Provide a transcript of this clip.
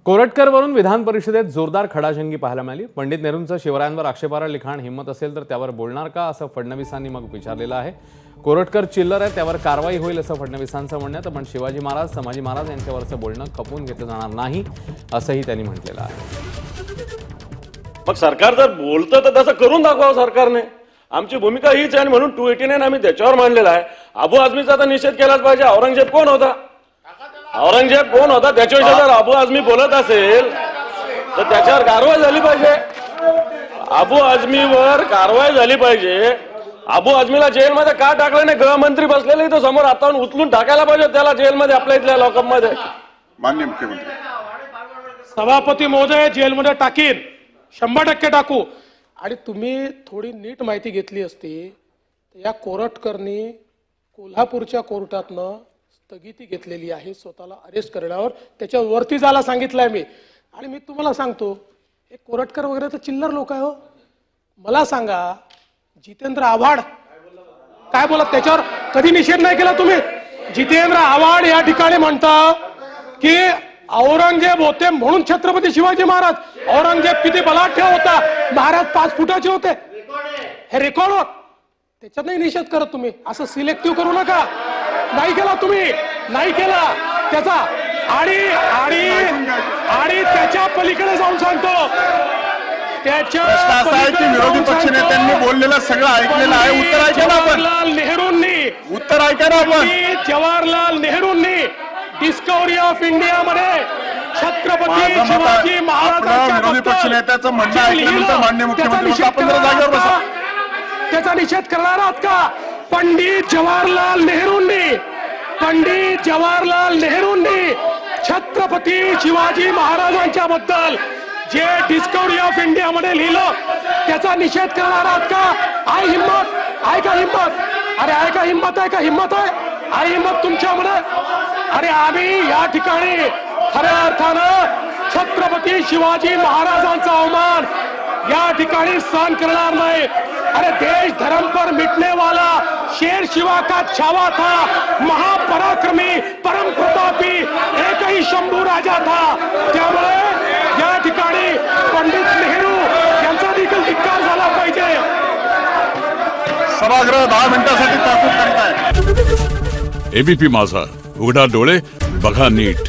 कोरटकरवरून विधान परिषदेत जोरदार खडाजंगी पाहायला मिळाली। पंडित नेहरूंचं शिवरायांवर आक्षेपार्ह लिखाण हिंमत असेल तर त्यावर बोलणार का असं फडणवीसांनी मग विचारलेलं आहे। कोरटकर चिल्लर आहे, त्यावर कारवाई होईल असं फडणवीसांचं म्हणणं आहे। पण शिवाजी महाराज, संभाजी महाराज यांच्यावरचं बोलणं खपवून घेतलं जाणार नाही असंही त्यांनी म्हटलेलं आहे। मग सरकार जर बोलतं तर तसं करून दाखवावं सरकारने। आमची भूमिका हीच आहे आणि म्हणून 289 आम्ही त्याच्यावर मांडलेला आहे। अबू आझमीचा तर निषेध केलाच पाहिजे। औरंगजेब कोण होता? औरंगजेब कोण होता त्याच्याविषयी जर अबू आझमी बोलत असेल तर त्याच्यावर कारवाई झाली पाहिजे। अबू आझमीवर कारवाई झाली पाहिजे। अबू आझमीला जेलमध्ये का टाकलं नाही? गृहमंत्री बसलेले इथं समोर, आता उचलून टाकायला पाहिजे त्याला जेलमध्ये, आपल्या इथल्या लॉकअपमध्ये। माननीय मुख्यमंत्री सभापती महोदय, जेलमध्ये टाकीन, 100% टाकू। आणि तुम्ही थोडी नीट माहिती घेतली असती तर या कोरटकरनी कोल्हापूरच्या कोर्टातनं स्थगिती घेतलेली आहे स्वतःला अरेस्ट करण्यावर। त्याच्यावरती जायला सांगितलंय मी। आणि मी तुम्हाला सांगतो, हे कोरटकर वगैरे तर चिल्लर लोक आहे हो। मला सांगा, जितेंद्र आव्हाड काय बोलत? त्याच्यावर कधी निषेध नाही केला तुम्ही? जितेंद्र आव्हाड या ठिकाणी म्हणता की औरंगजेब होते म्हणून छत्रपती शिवाजी महाराज। औरंगजेब किती बलाढ्य होता, महाराज 5 फुटाचे होते, हे रेकॉर्ड होत। त्याच्यात नाही निषेध करत तुम्ही। असं सिलेक्टिव्ह करू नका। नाही केला तुम्ही, नाही केला त्याचा। आणि आणि आणि त्याच्या पलीकडे जाऊन सांगतो, त्याच्या विरोधी पक्ष नेत्यांनी बोललेलं सगळं ऐकलेलं आहे। उत्तर ऐका ना आपण। जवाहरलाल नेहरूंनी, उत्तर ऐका ना आपण। जवाहरलाल नेहरूंनी डिस्कवरी ऑफ इंडिया मध्ये छत्रपती शिवाजी महाराजांच्या विरोधी पक्ष नेत्याचं म्हणणं ऐकल्यानंतर माननीय मुख्यमंत्री आपण जरा जागेवर बसा। त्याचा निषेध करणार आहात का? पंडित जवाहरलाल नेहरूंनी, पंडित जवाहरलाल नेहरूंनी छत्रपती शिवाजी महाराजांच्या बद्दल जे डिस्कवरी ऑफ इंडिया मध्ये लिहिलं त्याचा निषेध करणार आहात का? आहे हिम्मत? आहे का हिम्मत? अरे आहे का हिम्मत? आहे का हिम्मत? आहे हिम्मत तुमच्यामध्ये? अरे आम्ही या ठिकाणी खऱ्या अर्थानं छत्रपती शिवाजी महाराजांचा अवमान या ठिकाणी सहन करणार नाही। अरे देश धर्म पर मिटने वाला शेर शिवा का छावा था, महापराक्रमी परम प्रतापी एक ही शंभू राजा था। त्यामुळे या ठिकाणी पंडित नेहरू यांचा देखील धिक्कार झाला पाहिजे। सभागृह 10 मिनिटांसाठी तहकूब करीत आहे। एबीपी माझा, उघडा डोळे बघा नीट।